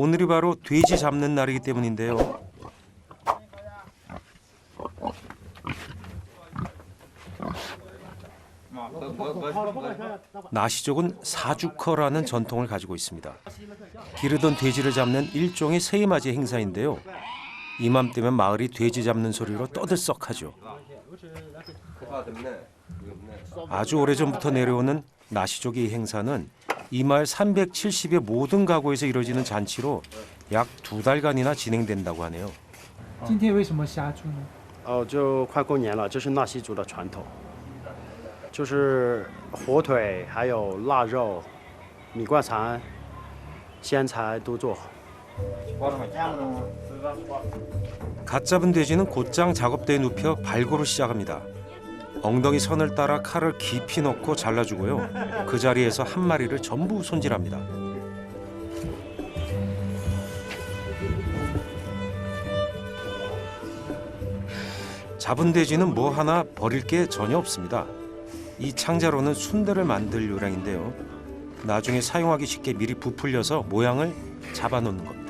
오늘이 바로 돼지 잡는 날이기 때문인데요. 나시족은 사주커라는 전통을 가지고 있습니다. 기르던 돼지를 잡는 일종의 세이맞이 행사인데요. 이맘때면 마을이 돼지 잡는 소리로 떠들썩하죠. 아주 오래전부터 내려오는 나시족의 이 행사는 이 마을 370의 모든 가구에서 이루어지는 잔치로 약 2달간이나 진행된다고 하네요. 今天为什么杀猪呢？就快过年了，这是纳西族的传统，就是火腿，还有腊肉、米灌肠、鲜菜都做。 갓 잡은 돼지는 곧장 작업대에 눕혀 발고로 시작합니다. 엉덩이 선을 따라 칼을 깊이 넣고 잘라주고요. 그 자리에서 한 마리를 전부 손질합니다. 잡은 돼지는 뭐 하나 버릴 게 전혀 없습니다. 이 창자로는 순대를 만들 요량인데요. 나중에 사용하기 쉽게 미리 부풀려서 모양을 잡아놓는 겁니다.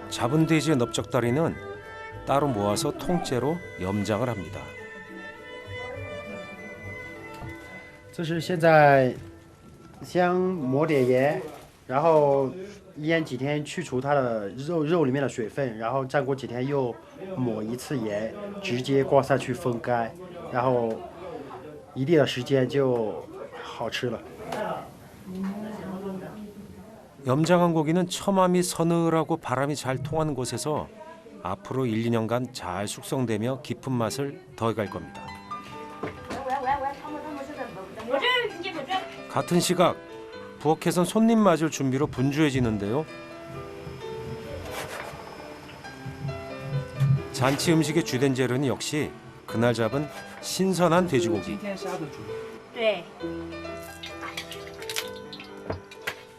잡은 돼지의 넓적다리는 따로 모아서 통째로 염장을 합니다. 这是现在先抹点盐，然后腌几天去除它的肉里面的水分，然后再过几天又抹一次盐，直接挂下去风干，然后一定的时间就好吃了。 염장한 고기는 처맘이 서늘하고 바람이 잘 통하는 곳에서 앞으로 1, 2년간 잘 숙성되며 깊은 맛을 더해갈 겁니다. 같은 시각 부엌에선 손님 맞을 준비로 분주해지는데요. 잔치 음식의 주된 재료는 역시 그날 잡은 신선한 돼지고기. 今天杀的猪。 对，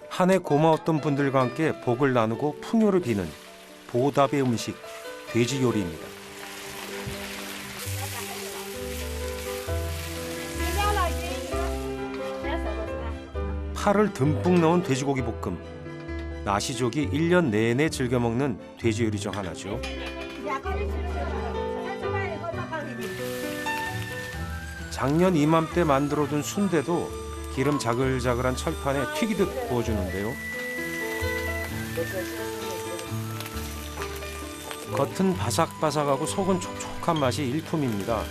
한 해 고마웠던 분들과 함께 복을 나누고 풍요를 비는 보답의 음식, 돼지 요리입니다. 파를 듬뿍 넣은 돼지고기 볶음. 나시족이 1년 내내 즐겨 먹는 돼지 요리 중 하나죠. 작년 이맘때 만들어둔 순대도 기름 자글자글한 철판에 튀기듯 구워주는데요. 겉은 바삭바삭하고 속은 촉촉한 맛이 일품입니다.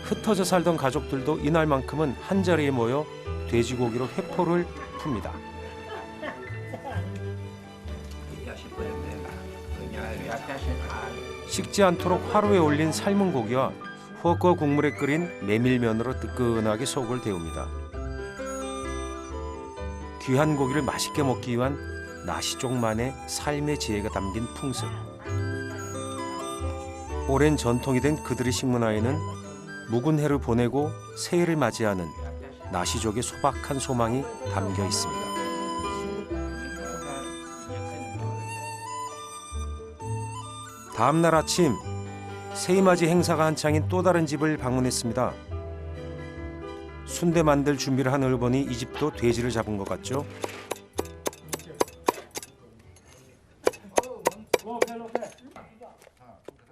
흩어져 살던 가족들도 이날만큼은 한자리에 모여 돼지고기로 회포를 풉니다. 식지 않도록 화로에 올린 삶은 고기와 후어거 국물에 끓인 메밀면으로 뜨끈하게 속을 데웁니다. 귀한 고기를 맛있게 먹기 위한 나시족만의 삶의 지혜가 담긴 풍습. 오랜 전통이 된 그들의 식문화에는 묵은 해를 보내고 새해를 맞이하는 나시족의 소박한 소망이 담겨 있습니다. 다음 날 아침 새해맞이 행사가 한창인 또 다른 집을 방문했습니다. 순대 만들 준비를 하늘 보니 이 집도 돼지를 잡은 것 같죠?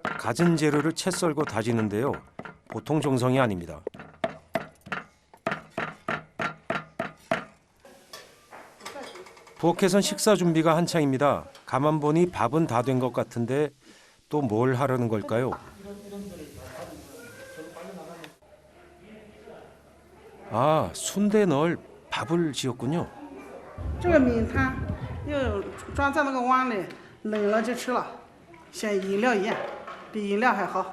갖은 재료를 채 썰고 다지는데요. 보통 정성이 아닙니다. 부엌에선 식사 준비가 한창입니다. 가만 보니 밥은 다 된 것 같은데 또 뭘 하려는 걸까요? 아, 순대 넣을 밥을 지었군요. 这个米汤又装在那个碗里，冷了就吃了，像饮料一样，比饮料还好。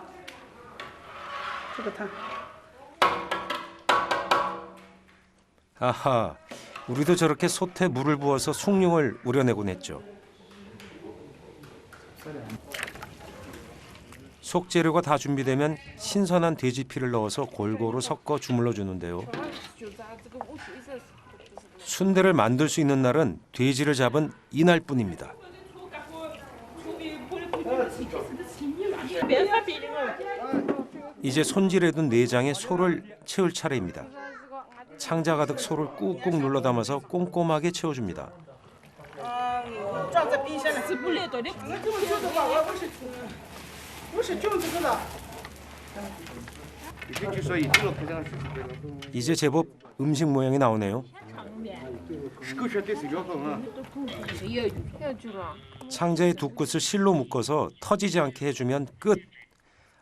这个汤。 아하, 우리도 저렇게 솥에 물을 부어서 숭늉을 우려내곤 했죠. 속재료가 다 준비되면 신선한 돼지피를 넣어서 골고루 섞어 주물러 주는데요. 순대를 만들 수 있는 날은 돼지를 잡은 이날뿐입니다. 이제 손질해둔 내장에 소를 채울 차례입니다. 창자 가득 소를 꾹꾹 눌러 담아서 꼼꼼하게 채워줍니다. 装在冰箱里。吃不来多的。不是就这个的。 이제 제법 음식 모양이 나오네요. 창자의 두 끝을 실로 묶어서 터지지 않게 해주면 끝.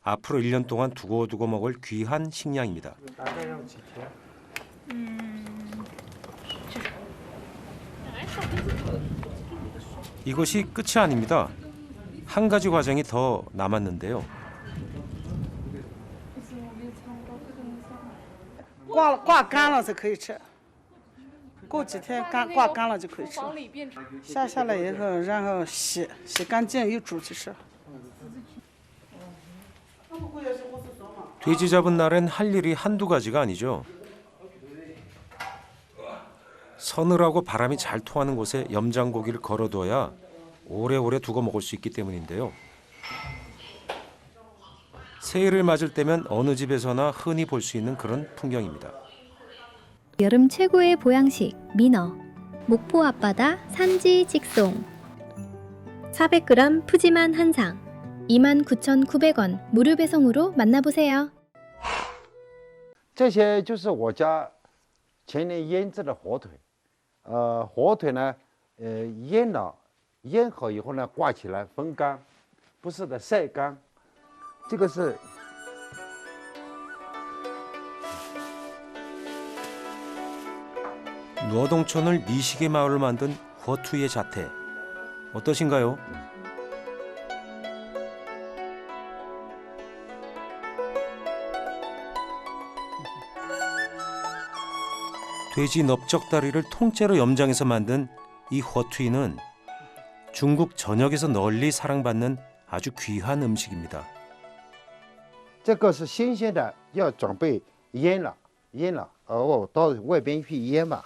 앞으로 1년 동안 두고두고 먹을 귀한 식량입니다. 이것이 끝이 아닙니다. 한 가지 과정이 더 남았는데요. 挂干了才可以吃，过几天挂干了就可以吃。下来以后，然后洗干净又煮去吃。 돼지 잡은 날엔 할 일이 한두 가지가 아니죠. 서늘하고 바람이 잘 통하는 곳에 염장고기를 걸어둬야 오래오래 두고 먹을 수 있기 때문인데요. 새해를 맞을 때면 어느 집에서나 흔히 볼 수 있는 그런 풍경입니다. 여름 최고의 보양식 민어. 목포 앞바다 산지 직송. 400g 푸짐한 한상. 29,900원 무료 배송으로 만나보세요. 这些就是我家前年腌制的火腿，火腿呢，腌好以后呢，挂起来风干，不是的晒干，这个是 노동촌을 미식의 마을로 만든 허투이의 자태. 어떠신가요? 돼지 넓적다리를 통째로 염장해서 만든 이 허투이는 중국 전역에서 널리 사랑받는 아주 귀한 음식입니다. 这个是新鲜的，要准备腌了，到外边去腌吧。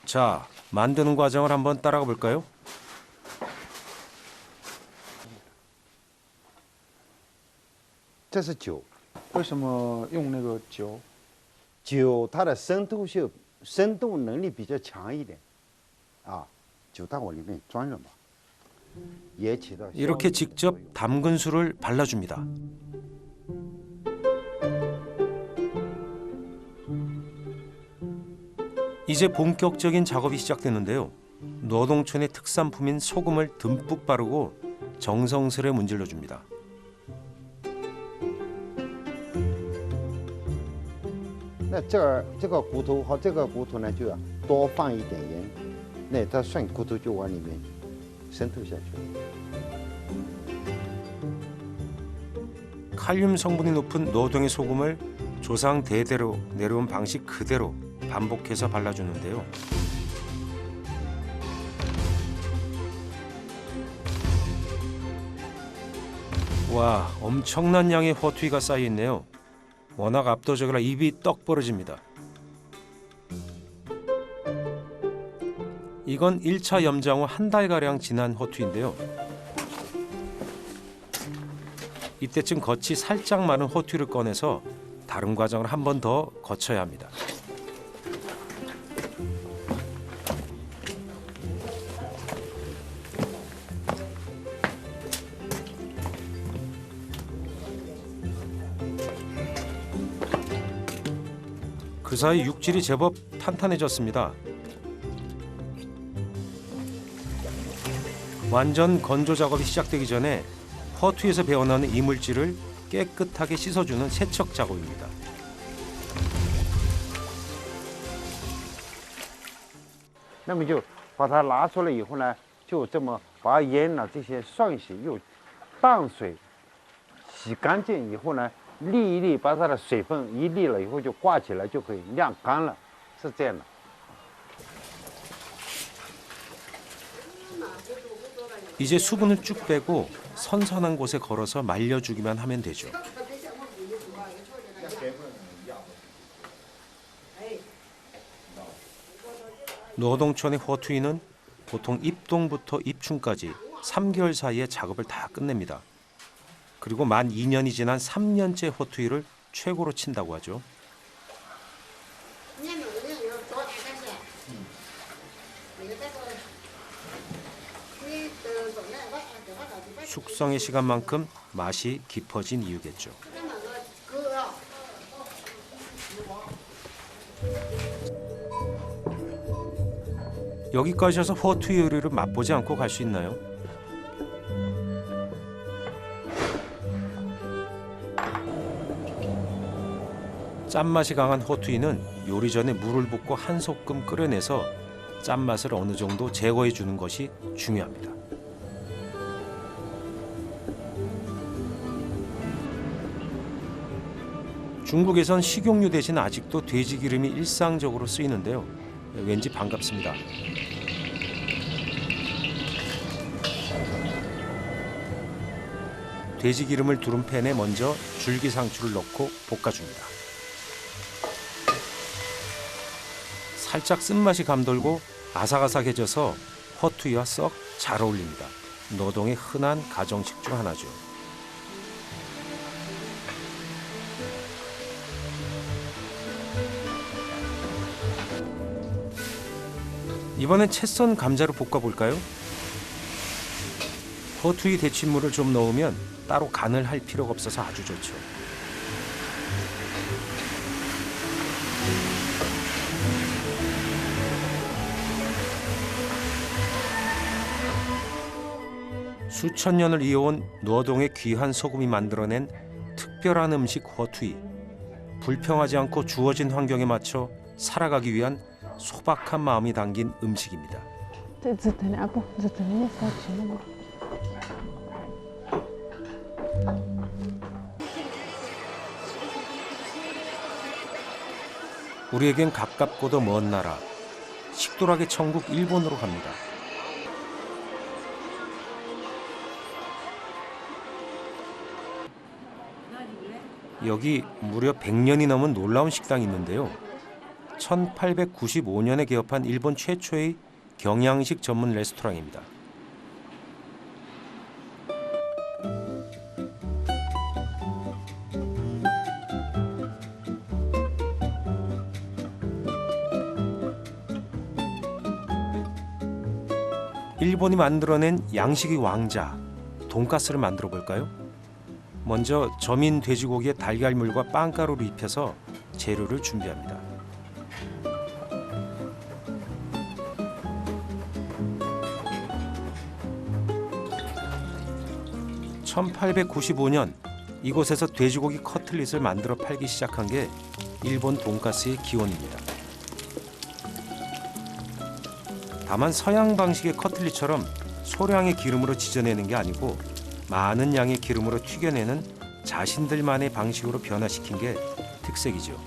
자, 만드는 과정을 한번 따라가 볼까요? 这是酒，为什么用那个酒？酒它的渗透能力比较强一点，啊，酒到我里面装着嘛，也起到。 이렇게 직접 담근 술을 발라줍니다. 이제 본격적인 작업이 시작되는데요. 노동촌의 특산품인 소금을 듬뿍 바르고 정성스레 문질러 줍니다.那这个骨头和这个骨头呢，就要多放一点盐，那它涮骨头就往里面渗透下去了。 칼륨 성분이 높은 노동의 소금을 조상 대대로 내려온 방식 그대로 반복해서 발라주는데요. 와, 엄청난 양의 허투이가 쌓여 있네요. 워낙 압도적이라 입이 떡 벌어집니다. 이건 1차 염장 후 한 달가량 지난 허투이인데요. 이때쯤 겉이 살짝 마른 허투이를 꺼내서 다른 과정을 한 번 더 거쳐야 합니다. 그 사이 육질이 제법 탄탄해졌습니다. 완전 건조 작업이 시작되기 전에 허투이에서 배어나는 이물질을 깨끗하게 씻어주는 세척 작업입니다. "那么就把它拿出来以后呢，就这么把盐呢这些涮洗，用淡水洗干净以后呢，沥一沥，把它的水分一沥了以后就挂起来就可以晾干了，是这样的。 이제 수분을 쭉 빼고 선선한 곳에 걸어서 말려주기만 하면 되죠. 노동촌의 허투이는 보통 입동부터 입춘까지 3개월 사이에 작업을 다 끝냅니다. 그리고 만 2년이 지난 3년째 호투이를 최고로 친다고 하죠. 숙성의 시간만큼 맛이 깊어진 이유겠죠. 여기까지 와서 호투이 요리를 맛보지 않고 갈 수 있나요? 짠맛이 강한 호투이는 요리 전에 물을 붓고 한 소끔 끓여내서 짠맛을 어느 정도 제거해 주는 것이 중요합니다. 중국에선 식용유 대신 아직도 돼지 기름이 일상적으로 쓰이는데요. 왠지 반갑습니다. 돼지 기름을 두른 팬에 먼저 줄기상추를 넣고 볶아줍니다. 살짝 쓴맛이 감돌고 아삭아삭해져서 호투이와 썩 잘 어울립니다. 노동의 흔한 가정식 중 하나죠. 이번엔 채 썬 감자를 볶아볼까요? 호투이 데친물을 좀 넣으면 따로 간을 할 필요가 없어서 아주 좋죠. 수천 년을 이어온 노동의 귀한 소금이 만들어낸 특별한 음식 호투이. 불평하지 않고 주어진 환경에 맞춰 살아가기 위한 소박한 마음이 담긴 음식입니다. 우리에겐 가깝고도 먼 나라, 식도락의 천국 일본으로 갑니다. 여기 무려 100년이 넘은 놀라운 식당이 있는데요. 1895년에 개업한 일본 최초의 경양식 전문 레스토랑입니다. 일본이 만들어낸 양식의 왕자, 돈가스를 만들어 볼까요? 먼저 저민 돼지고기에 달걀물과 빵가루를 입혀서 재료를 준비합니다. (1895년) 이곳에서 돼지고기 커틀릿을 만들어 팔기 시작한 게 일본 돈가스의 기원입니다. 다만 서양 방식의 커틀릿처럼 소량의 기름으로 지져내는 게 아니고 많은 양의 기름으로 튀겨내는 자신들만의 방식으로 변화시킨 게 특색이죠.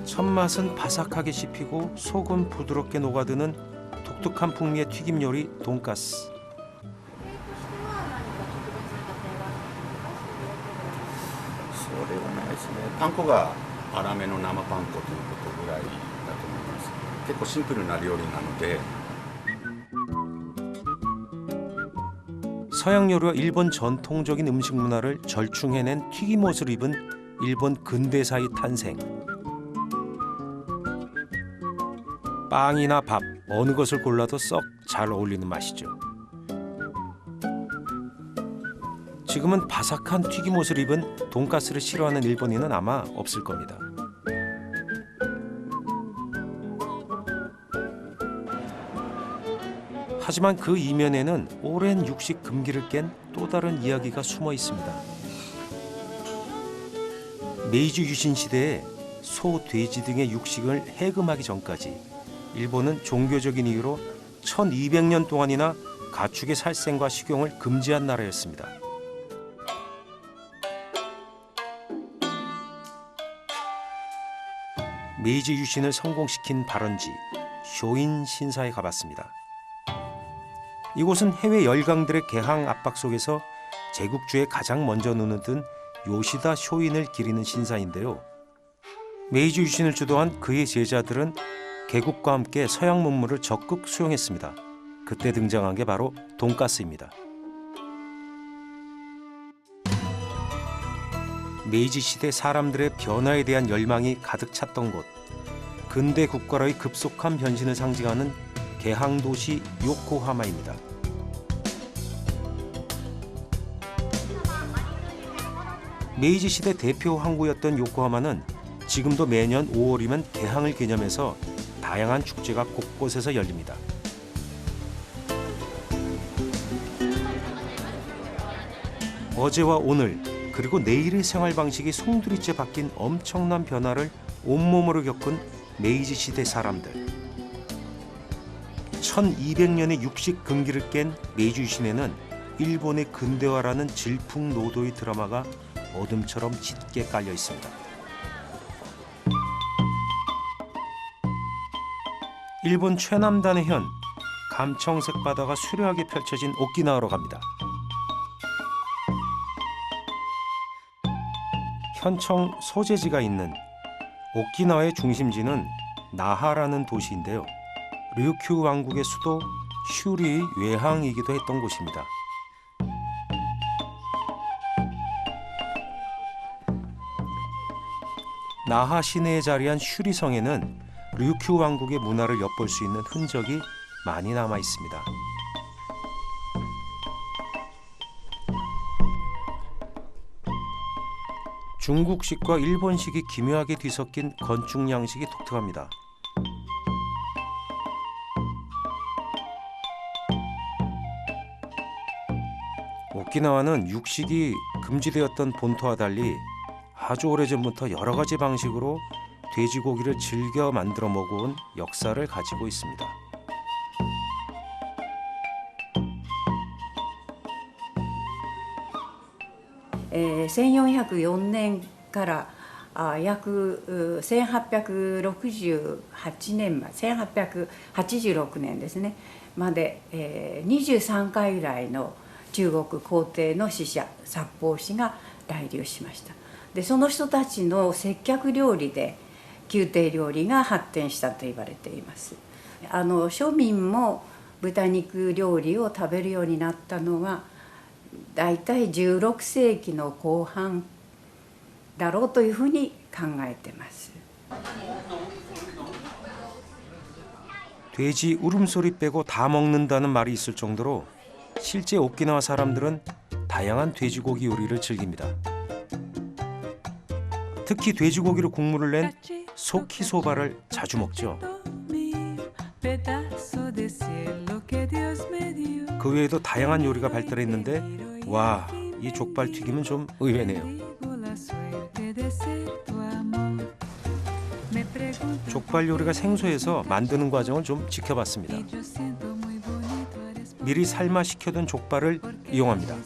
첫맛은 바삭하게 씹히고 속은 부드럽게 녹아드는 독특한 풍미의 튀김 요리 돈가스.パン粉が粗めの生パン粉ということぐらいだと思います。結構シンプルな料理なので。 서양 요리와 일본 전통적인 음식 문화를 절충해낸 튀김옷을 입은 일본 근대사의 탄생. 빵이나 밥 어느 것을 골라도 썩 잘 어울리는 맛이죠. 지금은 바삭한 튀김옷을 입은 돈가스를 싫어하는 일본인은 아마 없을 겁니다. 하지만 그 이면에는 오랜 육식 금기를 깬 또 다른 이야기가 숨어 있습니다. 메이지 유신 시대에 소, 돼지 등의 육식을 해금하기 전까지 일본은 종교적인 이유로 1200년 동안이나 가축의 살생과 식용을 금지한 나라였습니다. 메이지 유신을 성공시킨 발원지 쇼인 신사에 가봤습니다. 이곳은 해외 열강들의 개항 압박 속에서 제국주에 가장 먼저 눈을 든 요시다 쇼인을 기리는 신사인데요. 메이지 유신을 주도한 그의 제자들은 개국과 함께 서양 문물을 적극 수용했습니다. 그때 등장한 게 바로 돈가스입니다. 메이지 시대 사람들의 변화에 대한 열망이 가득 찼던 곳. 근대 국가로의 급속한 변신을 상징하는 개항도시 요코하마입니다. 메이지 시대 대표 항구였던 요코하마는 지금도 매년 5월이면 개항을 기념해서 다양한 축제가 곳곳에서 열립니다. 어제와 오늘 그리고 내일의 생활 방식이 송두리째 바뀐 엄청난 변화를 온몸으로 겪은 메이지 시대 사람들. 1200년의 육식 금기를 깬 메이지 시내는 일본의 근대화라는 질풍노도의 드라마가 어둠처럼 짙게 깔려 있습니다. 일본 최남단의 현, 감청색 바다가 수려하게 펼쳐진 오키나와로 갑니다. 현청 소재지가 있는 오키나와의 중심지는 나하라는 도시인데요. 류큐 왕국의 수도 슈리의 외항이기도 했던 곳입니다. 나하 시내에 자리한 슈리성에는 류큐 왕국의 문화를 엿볼 수 있는 흔적이 많이 남아 있습니다. 중국식과 일본식이 기묘하게 뒤섞인 건축 양식이 독특합니다. 오키나와는 육식이 금지되었던 본토와 달리 아주 오래전부터 여러 가지 방식으로 돼지고기를 즐겨 만들어 먹어온 역사를 가지고 있습니다. 에, 1404年から約1868年まで1886年ですねまで、23回ぐらいの中国皇帝の使者札幌氏が来留しました。でその人たちの接客料理で宮廷料理が発展したと言われています。庶民も豚肉料理を食べるようになったのはだいたい16世紀の後半だろうというふうに考えてます。 돼지 울음소리 빼고 다 먹는다는 말이 있을 정도로 실제 오키나와 사람들은 다양한 돼지고기 요리를 즐깁니다. 특히 돼지고기로 국물을 낸 소키소바를 자주 먹죠. 그 외에도 다양한 요리가 발달했는데 와, 이 족발 튀김은 좀 의외네요. 족발 요리가 생소해서 만드는 과정을 좀 지켜봤습니다. 미리 삶아 식혀둔 족발을 이용합니다.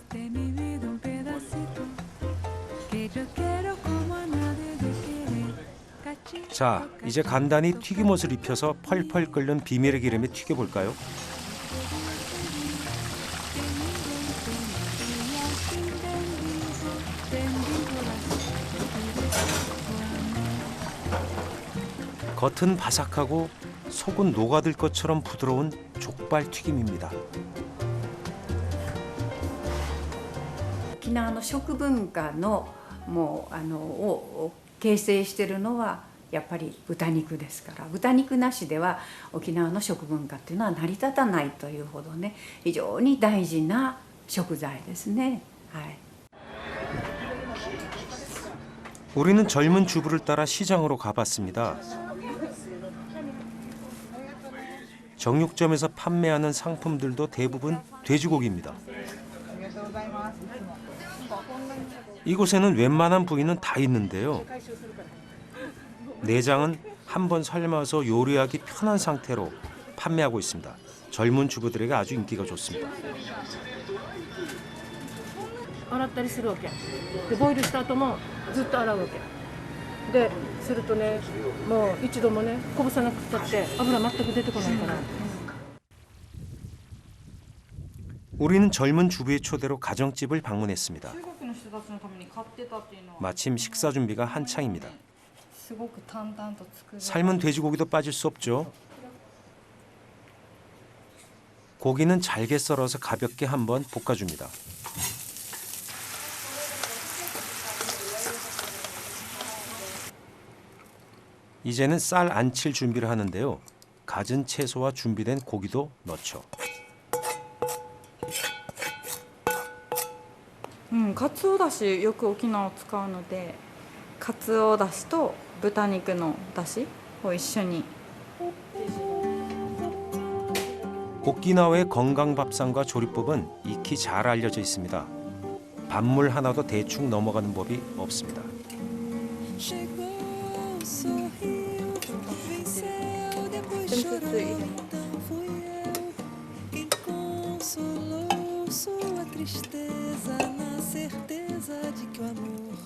자, 이제 간단히 튀김옷을 입혀서 펄펄 끓는 비밀의 기름에 튀겨볼까요? 겉은 바삭하고 속은 녹아들 것처럼 부드러운 족발 튀김입니다. 沖縄の食文化のもうを形成しているのはやっぱり豚肉ですから豚肉なしでは沖縄の食文化っていうのは成り立たないというほどね非常に大事な食材ですね。はい。 우리는 젊은 주부를 따라 시장으로 가봤습니다. 정육점에서 판매하는 상품들도 대부분 돼지고기입니다. 이곳에는 웬만한 부위는 다 있는데요. 내장은 한번 삶아서 요리하기 편한 상태로 판매하고 있습니다. 젊은 주부들에게 아주 인기가 좋습니다. 洗ったりするわけでボイルした後もずっと洗うわけでするとねもう一度もねこぼさなくたって油全く出てこないから 우리는 젊은 주부의 초대로 가정집을 방문했습니다. 마침 식사 준비가 한창입니다. すごく淡々と作る。 삶은 돼지고기도 빠질 수 없죠. 고기는 잘게 썰어서 가볍게 한번 볶아줍니다. 이제는 쌀 안칠 준비를 하는데요. 갖은 채소와 준비된 고기도 넣죠. かつおだしよく沖縄を使うので、かつおだしと豚肉のだしを一緒に。 오키나와의 건강 밥상과 조리법은 익히 잘 알려져 있습니다. 밥물 하나도 대충 넘어가는 법이 없습니다.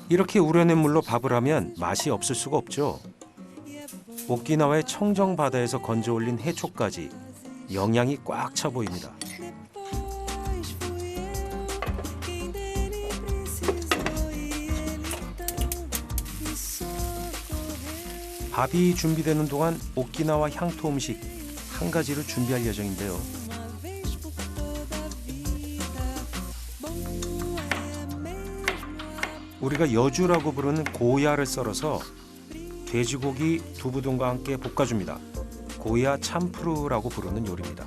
이렇게 우려낸 물로 밥을 하면 맛이 없을 수가 없죠. 오키나와의 청정 바다에서 건져 올린 해초까지 영양이 꽉 차 보입니다. 밥이 준비되는 동안 오키나와 향토 음식 한 가지를 준비할 예정인데요. 우리가 여주라고 부르는 고야를 썰어서 돼지고기 두부 등과 함께 볶아줍니다. 고야 참프루라고 부르는 요리입니다.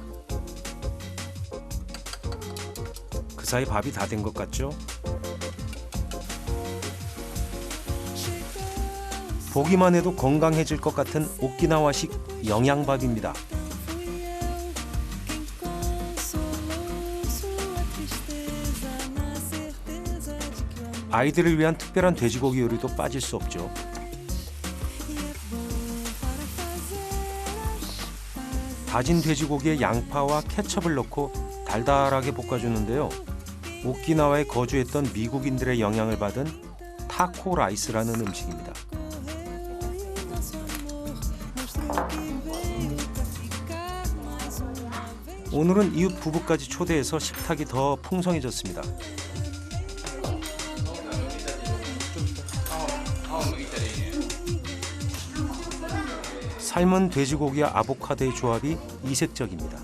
그 사이 밥이 다 된 것 같죠? 보기만 해도 건강해질 것 같은 오키나와식 영양밥입니다. 아이들을 위한 특별한 돼지고기 요리도 빠질 수 없죠. 다진 돼지고기에 양파와 케첩을 넣고 달달하게 볶아주는데요. 오키나와에 거주했던 미국인들의 영향을 받은 타코 라이스라는 음식입니다. 오늘은 이웃 부부까지 초대해서 식탁이 더 풍성해졌습니다. 삶은 돼지고기와 아보카도의 조합이 이색적입니다.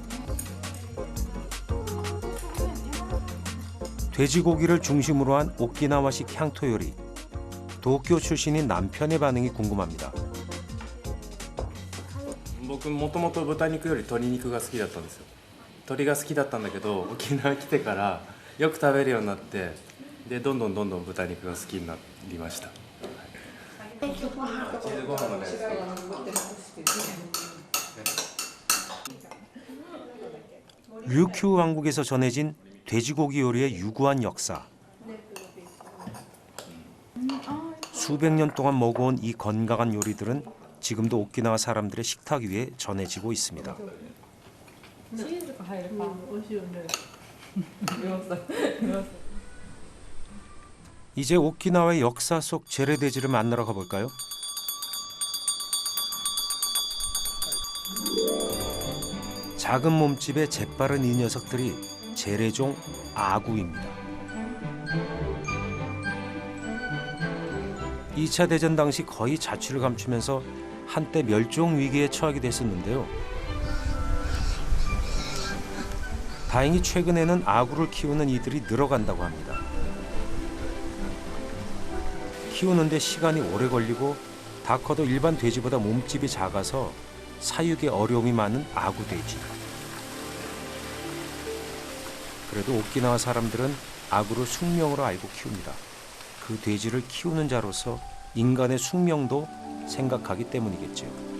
돼지고기를 중심으로 한 오키나와식 향토 요리. 도쿄 출신인 남편의 반응이 궁금합니다. 僕もともと豚肉より鶏肉が好きだったんですよ。鶏が好きだったんだけど沖縄来てからよく食べるようになって、でどんどん豚肉が好きになりました。 류큐 왕국에서 전해진 돼지고기 요리의 유구한 역사. 수백 년 동안 먹어온 이 건강한 요리들은 지금도 오키나와 사람들의 식탁 위에 전해지고 있습니다. 이제 오키나와의 역사 속 재래돼지를 만나러 가볼까요? 작은 몸집에 재빠른 이 녀석들이 재래종 아구입니다. 2차 대전 당시 거의 자취를 감추면서 한때 멸종 위기에 처하기도 했었는데요. 다행히 최근에는 아구를 키우는 이들이 늘어간다고 합니다. 키우는데 시간이 오래 걸리고 다 커도 일반 돼지보다 몸집이 작아서 사육에 어려움이 많은 아구 돼지. 그래도 오키나와 사람들은 아구를 숙명으로 알고 키웁니다. 그 돼지를 키우는 자로서 인간의 숙명도 생각하기 때문이겠죠.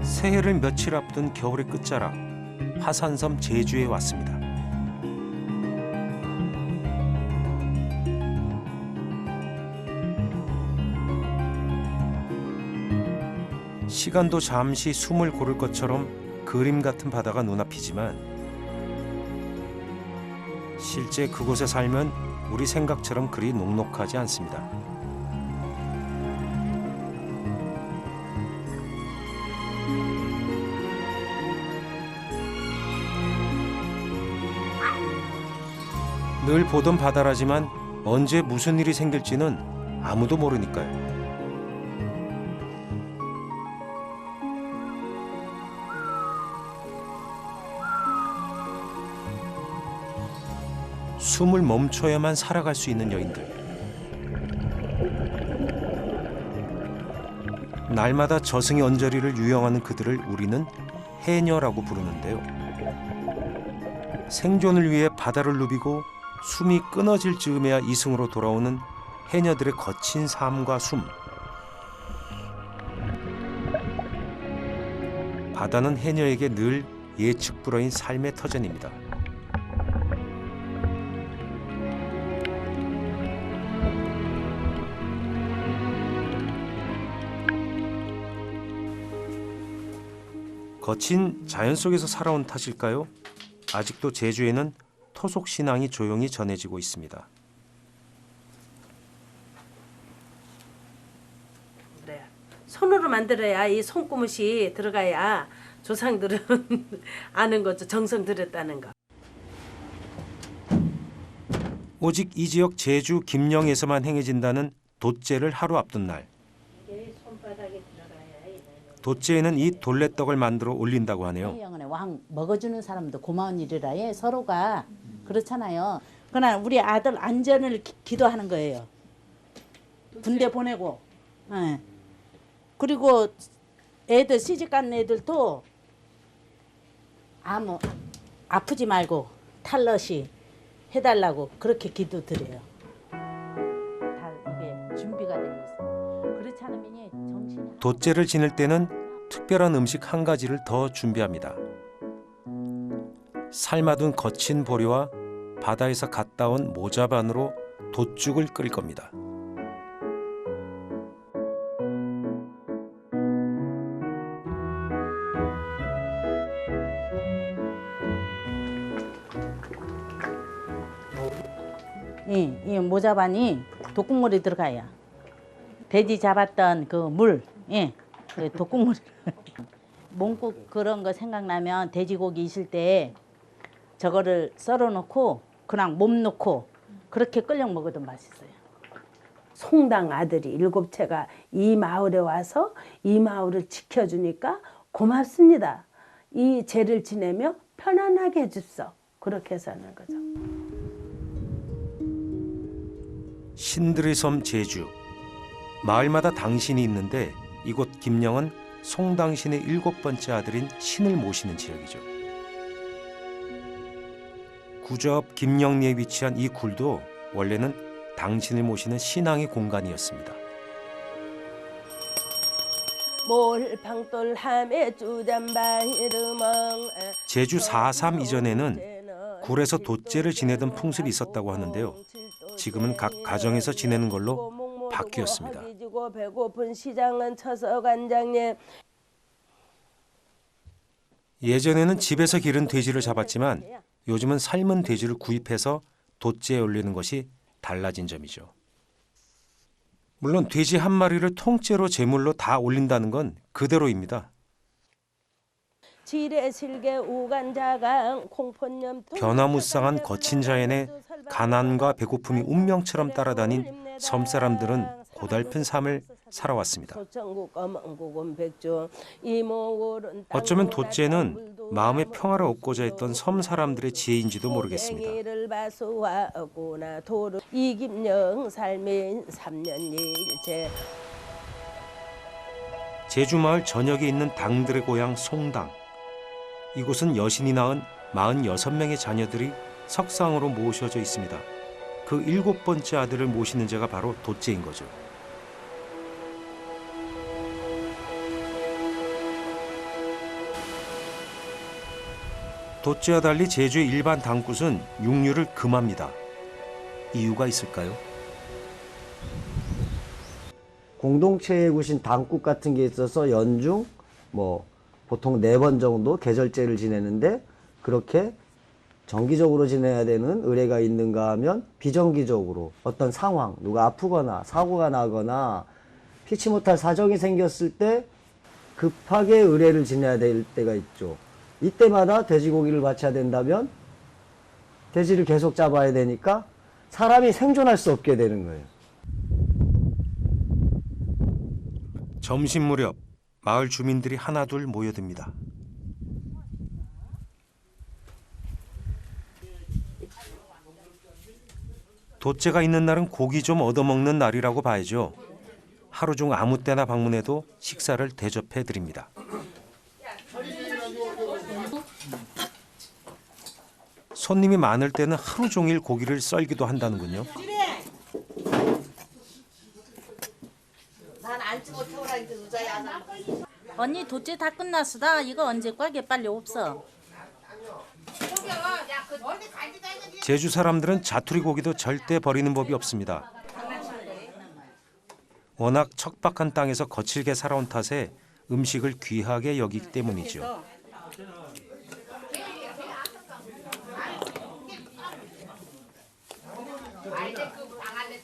새해를 며칠 앞둔 겨울의 끝자락, 화산섬 제주에 왔습니다. 시간도 잠시 숨을 고를 것처럼 그림 같은 바다가 눈앞이지만 실제 그곳에 살면 우리 생각처럼 그리 녹록하지 않습니다. 늘 보던 바다라지만 언제 무슨 일이 생길지는 아무도 모르니까요. 숨을 멈춰야만 살아갈 수 있는 여인들. 날마다 저승의 언저리를 유영하는 그들을 우리는 해녀라고 부르는데요. 생존을 위해 바다를 누비고 숨이 끊어질 즈음에야 이승으로 돌아오는 해녀들의 거친 삶과 숨. 바다는 해녀에게 늘 예측 불허인 삶의 터전입니다. 거친 자연 속에서 살아온 탓일까요? 아직도 제주에는 토속 신앙이 조용히 전해지고 있습니다. 그래. 손으로 만들어야 이 손구뭇이 들어가야 조상들은 아는 거죠. 정성 들였다는 거. 오직 이 지역 제주 김영에서만 행해진다는 돛제를 하루 앞둔 날. 돛제에는 이 돌레떡을 만들어 올린다고 하네요. 왕 먹어주는 사람도 고마운 일이라 해. 서로가 그렇잖아요. 그러나 우리 아들 안전을 기도하는 거예요. 군대 보내고. 네. 그리고 애들 시집간 애들도 아프지 말고 탈럿이 해달라고 그렇게 기도드려요. 다 이게 준비가 돼 있어요. 그렇지 않으면 정신이. 돛제를 지낼 때는 특별한 음식 한 가지를 더 준비합니다. 삶아둔 거친 보리와 바다에서 갓 따온 모자반으로 돛죽을 끓일 겁니다. 이 모자반이 독국물이 들어가요. 돼지 잡았던 그 물, 그 독국물. 몽국 그런 거 생각나면 돼지고기 있을 때 저거를 썰어놓고 그냥 몸 넣고 그렇게 끓여 먹어도 맛있어요. 송당 아들이 7채가 이 마을에 와서 이 마을을 지켜주니까 고맙습니다. 이 죄를 지내며 편안하게 해줬어. 그렇게 해서 하는 거죠. 신들의 섬 제주. 마을마다 당신이 있는데 이곳 김영은 송당신의 7번째 아들인 신을 모시는 지역이죠. 구저 앞 김영리에 위치한 이 굴도 원래는 당신을 모시는 신앙의 공간이었습니다. 제주 4.3 이전에는 굴에서 돛제를 지내던 풍습이 있었다고 하는데요. 지금은 각 가정에서 지내는 걸로 바뀌었습니다. 예전에는 집에서 기른 돼지를 잡았지만 요즘은 삶은 돼지를 구입해서 돛제에 올리는 것이 달라진 점이죠. 물론 돼지 한 마리를 통째로 제물로 다 올린다는 건 그대로입니다. 변화무쌍한 거친 자연에 가난과 배고픔이 운명처럼 따라다닌 섬사람들은 고달픈 삶을 살아왔습니다. 어쩌면 돛제는 마음의 평화를 얻고자 했던 섬 사람들의 지혜인지도 모르겠습니다. 제주마을 전역에 있는 당들의 고향 송당. 이곳은 여신이 낳은 46명의 자녀들이 석상으로 모셔져 있습니다. 그 7번째 아들을 모시는 자가 바로 돛제인 거죠. 돛제와 달리 제주의 일반 당굿은 육류를 금합니다. 이유가 있을까요? 공동체의 굿인 당국 같은 게 있어서 연중 보통 4번 정도 계절제를 지내는데 그렇게 정기적으로 지내야 되는 의례가 있는가 하면 비정기적으로 어떤 상황, 누가 아프거나 사고가 나거나 피치 못할 사정이 생겼을 때 급하게 의례를 지내야 될 때가 있죠. 이때마다 돼지고기를 바쳐야 된다면 돼지를 계속 잡아야 되니까 사람이 생존할 수 없게 되는 거예요. 점심 무렵 마을 주민들이 하나둘 모여듭니다. 돛제가 있는 날은 고기 좀 얻어먹는 날이라고 봐야죠. 하루 중 아무 때나 방문해도 식사를 대접해 드립니다. 손님이 많을 때는 하루 종일 고기를 썰기도 한다는군요. 언니 돛제 다 끝났어. 이거 언제 꽉에 빨리 없어. 제주 사람들은 자투리 고기도 절대 버리는 법이 없습니다. 워낙 척박한 땅에서 거칠게 살아온 탓에 음식을 귀하게 여기기 때문이죠.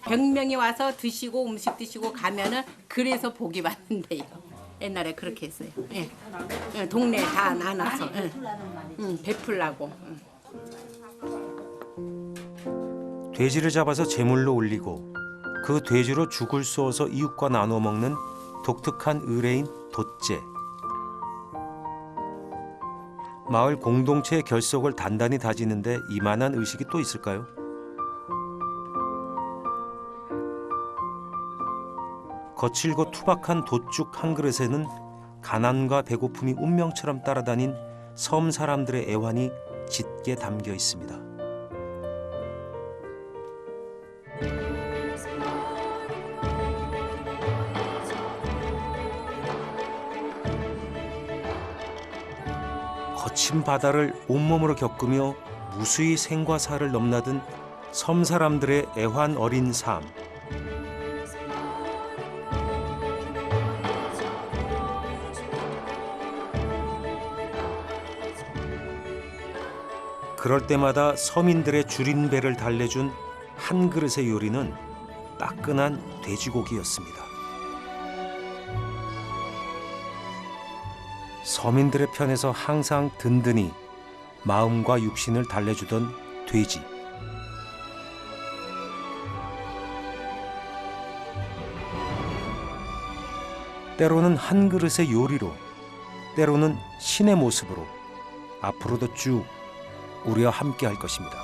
(100명이) 와서 드시고 음식 드시고 가면은 그래서 복이 받는데요. 옛날에 그렇게 했어요. 예. 예, 동네 다 나눠서 베풀라고. 돼지를 잡아서 제물로 올리고 그 돼지로 죽을 쏘어서 이웃과 나눠 먹는 독특한 의례인 돛제. 마을 공동체의 결속을 단단히 다지는데 이만한 의식이 또 있을까요? 거칠고 투박한 돛죽 한 그릇에는 가난과 배고픔이 운명처럼 따라다닌 섬 사람들의 애환이 짙게 담겨 있습니다. 거친 바다를 온몸으로 겪으며 무수히 생과 사를 넘나든 섬 사람들의 애환 어린 삶. 그럴 때마다 서민들의 줄인 배를 달래준 한 그릇의 요리는 따끈한 돼지고기였습니다. 서민들의 편에서 항상 든든히 마음과 육신을 달래주던 돼지. 때로는 한 그릇의 요리로, 때로는 신의 모습으로 앞으로도 쭉 우리와 함께 할 것입니다.